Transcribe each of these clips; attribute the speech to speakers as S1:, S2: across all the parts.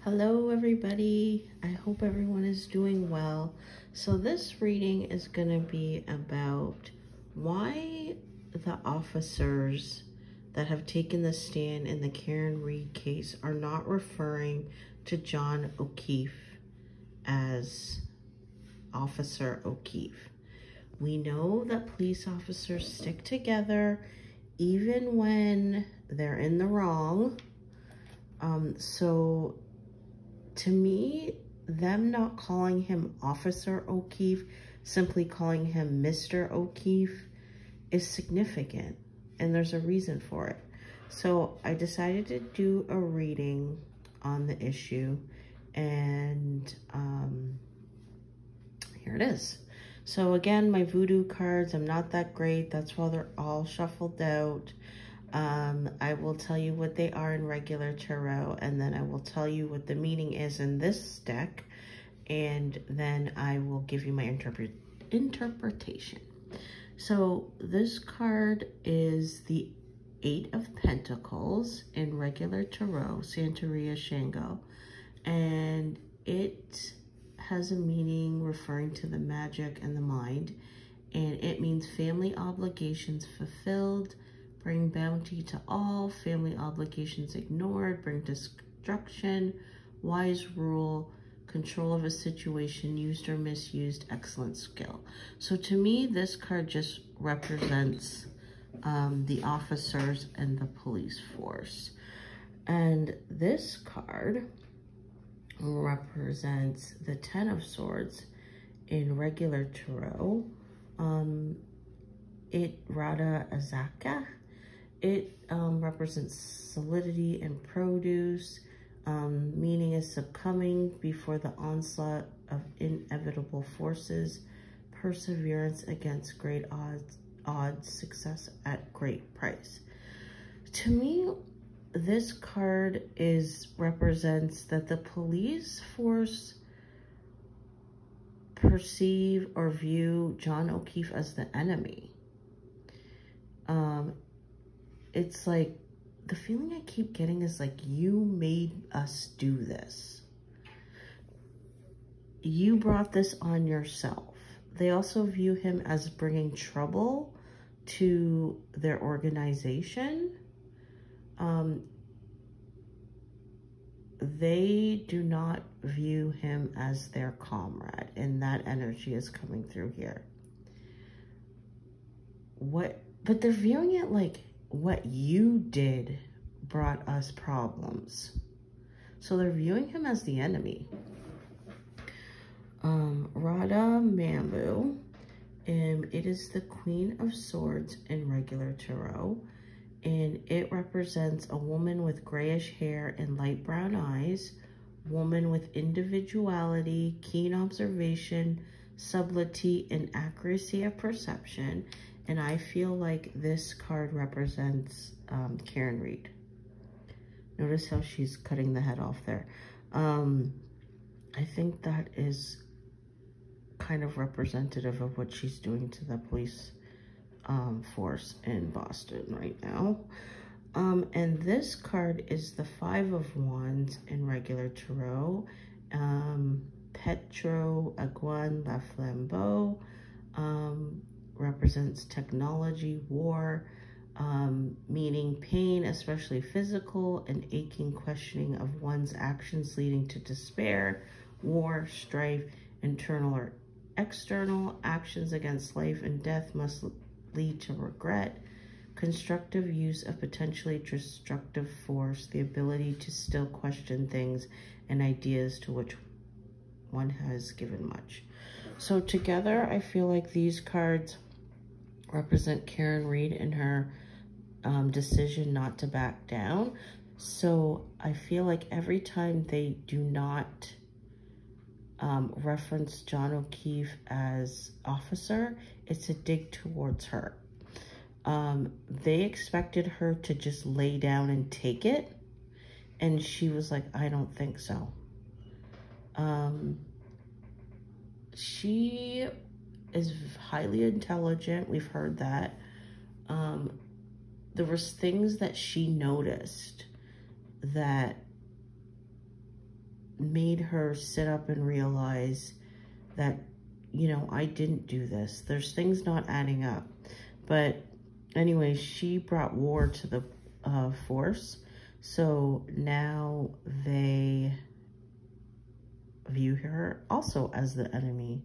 S1: Hello everybody, I hope everyone is doing well. So this reading is going to be about why the officers that have taken the stand in the Karen Read case are not referring to John O'Keefe as Officer O'Keefe. We know that police officers stick together even when they're in the wrong. So to me, them not calling him Officer O'Keefe, simply calling him Mr. O'Keefe is significant, and there's a reason for it. So I decided to do a reading on the issue, and here it is. So again, my voodoo cards, I'm not that great. That's why they're all shuffled out. I will tell you what they are in regular tarot, and then I will tell you what the meaning is in this deck, and then I will give you my interpretation. So this card is the Eight of Pentacles in regular tarot, Santeria Shango, and it has a meaning referring to the magic and the mind, and it means family obligations fulfilled, bring bounty to all, family obligations ignored, bring destruction, wise rule, control of a situation used or misused, excellent skill. So to me, this card just represents the officers and the police force. And this card represents the Ten of Swords in regular tarot. Rada Azaka. It represents solidity and produce. Meaning is succumbing before the onslaught of inevitable forces, perseverance against great odds, success at great price. To me, this card represents that the police force perceive or view John O'Keefe as the enemy. It's like, the feeling I keep getting is like, you made us do this. You brought this on yourself. They also view him as bringing trouble to their organization. They do not view him as their comrade, and that energy is coming through here. But they're viewing it like, what you did brought us problems. So they're viewing him as the enemy. Radha Mambu, it is the Queen of Swords in regular tarot, and it represents a woman with grayish hair and light brown eyes, woman with individuality, keen observation, subtlety, and accuracy of perception. And I feel like this card represents Karen Read. Notice how she's cutting the head off there. I think that is kind of representative of what she's doing to the police force in Boston right now. And this card is the Five of Wands in regular tarot. Petro Aguan La Flambeau. Represents technology, war, meaning pain, especially physical, and aching questioning of one's actions leading to despair, war, strife, internal or external. Actions against life and death must lead to regret, constructive use of potentially destructive force, the ability to still question things and ideas to which one has given much. So together, I feel like these cards represent Karen Read in her decision not to back down. So I feel like every time they do not reference John O'Keefe as officer, it's a dig towards her. They expected her to just lay down and take it, and she was like, I don't think so. She is highly intelligent. We've heard that. There was things that she noticed that made her sit up and realize that, you know, I didn't do this. There's things not adding up. But anyway, she brought war to the force. So now they view her also as the enemy.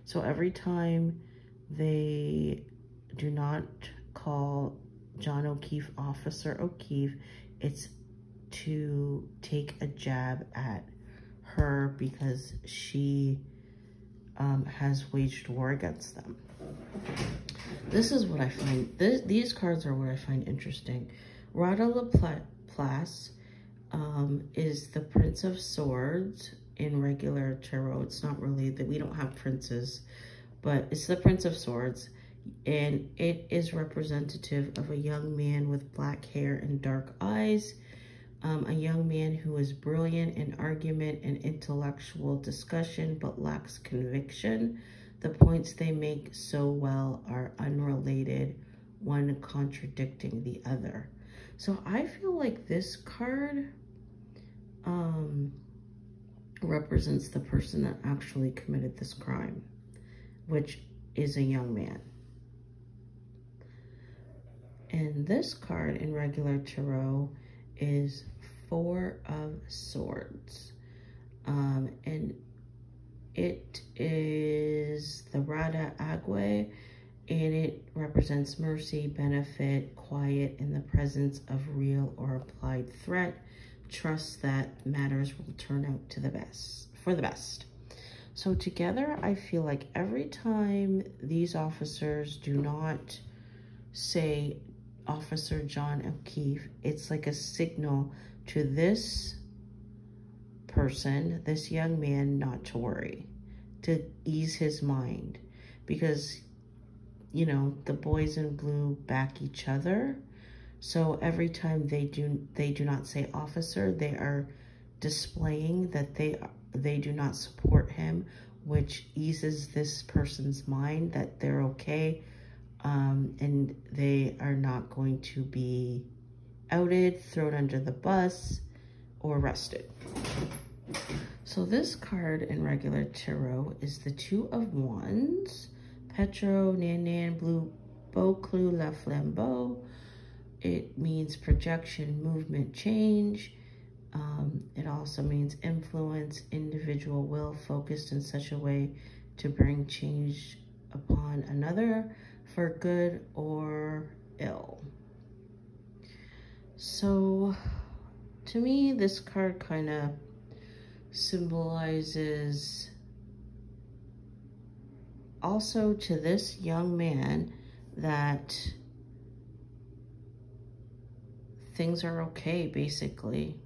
S1: So every time they do not call John O'Keefe Officer O'Keefe, it's to take a jab at her because she has waged war against them. This is what I find, these cards are what I find interesting. Rada Laplace is the Prince of Swords in regular tarot. It's not really that we don't have princes, but it's the Prince of Swords. And it is representative of a young man with black hair and dark eyes. A young man who is brilliant in argument and intellectual discussion, but lacks conviction. The points they make so well are unrelated, one contradicting the other. So I feel like this card represents the person that actually committed this crime, which is a young man. And this card in regular tarot is Four of Swords. And it is the Rada Agwe, and it represents mercy, benefit, quiet in the presence of real or applied threat. Trust that matters will turn out to the best, for the best. So together, I feel like every time these officers do not say Officer John O'Keefe, it's like a signal to this person, this young man, not to worry, to ease his mind, because, you know, the boys in blue back each other. So every time they do not say officer, they are displaying that they do not support him, which eases this person's mind that they're okay, and they are not going to be outed, thrown under the bus, or arrested. So this card in regular tarot is the Two of Wands, Petro, Nan, Blue, Beauclou, La Flambeau. It means projection, movement, change. It also means influence, individual will focused in such a way to bring change upon another for good or ill. So to me, this card kind of symbolizes also to this young man that things are okay, basically.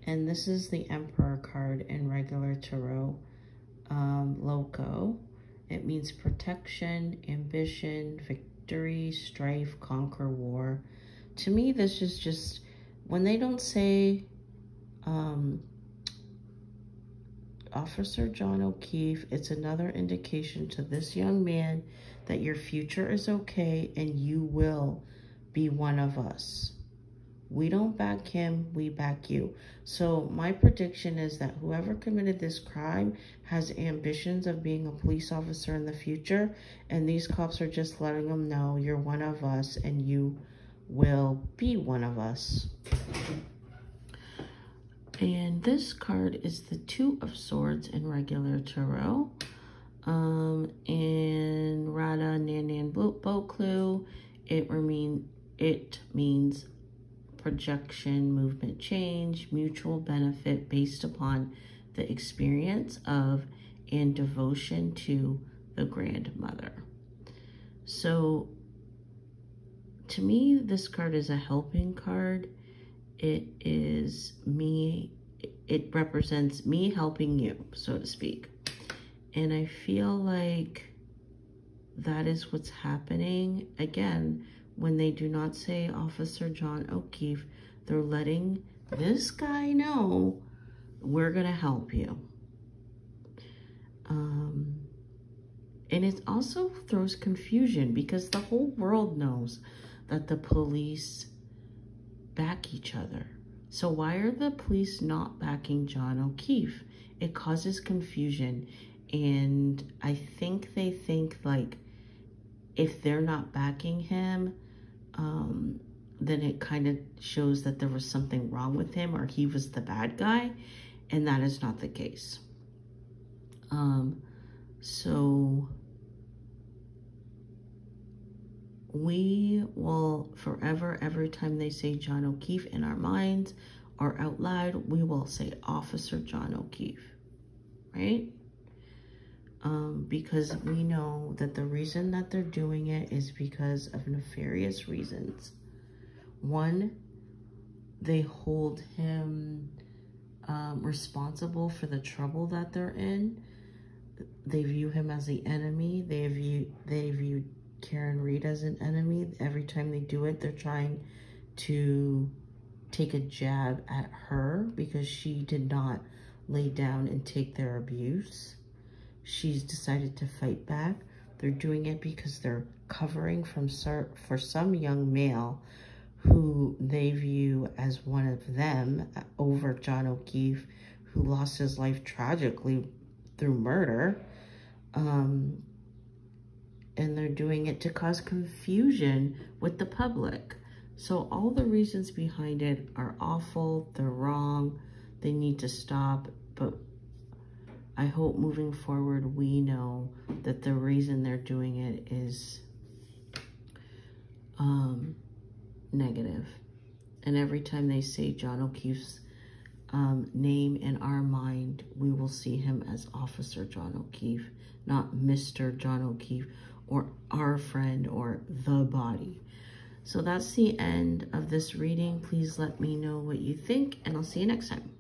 S1: And this is the Emperor card in regular tarot, Loco. It means protection, ambition, victory, strife, conquer, war. To me, this is just, when they don't say Officer John O'Keefe, it's another indication to this young man that your future is okay and you will be one of us. We don't back him, we back you. So my prediction is that whoever committed this crime has ambitions of being a police officer in the future, and these cops are just letting them know you're one of us and you will be one of us. And this card is the Two of Swords in regular tarot. In Rada Nan Beauclou, it means projection, movement, change, mutual benefit based upon the experience of and devotion to the grandmother. So to me, this card is a helping card. It is me, it represents me helping you, so to speak. And I feel like that is what's happening. Again, when they do not say Officer John O'Keefe, they're letting this guy know we're gonna help you. And it also throws confusion because the whole world knows that the police back each other. So why are the police not backing John O'Keefe? It causes confusion, and I think they think like if they're not backing him, then it kind of shows that there was something wrong with him or he was the bad guy, and that is not the case. So we will forever, every time they say John O'Keefe in our minds or out loud, we will say Officer John O'Keefe, right? Because we know that the reason that they're doing it is because of nefarious reasons. One, they hold him responsible for the trouble that they're in. They view him as the enemy. They view Karen Read as an enemy. Every time they do it, they're trying to take a jab at her because she did not lay down and take their abuse. She's decided to fight back. They're doing it because they're covering for some young male who they view as one of them over John O'Keefe, who lost his life tragically through murder. And they're doing it to cause confusion with the public. So all the reasons behind it are awful, they're wrong, they need to stop, but I hope moving forward we know that the reason they're doing it is negative. And every time they say John O'Keefe's name in our mind, we will see him as Officer John O'Keefe, not Mr. John O'Keefe or our friend or the body. So that's the end of this reading. Please let me know what you think, and I'll see you next time.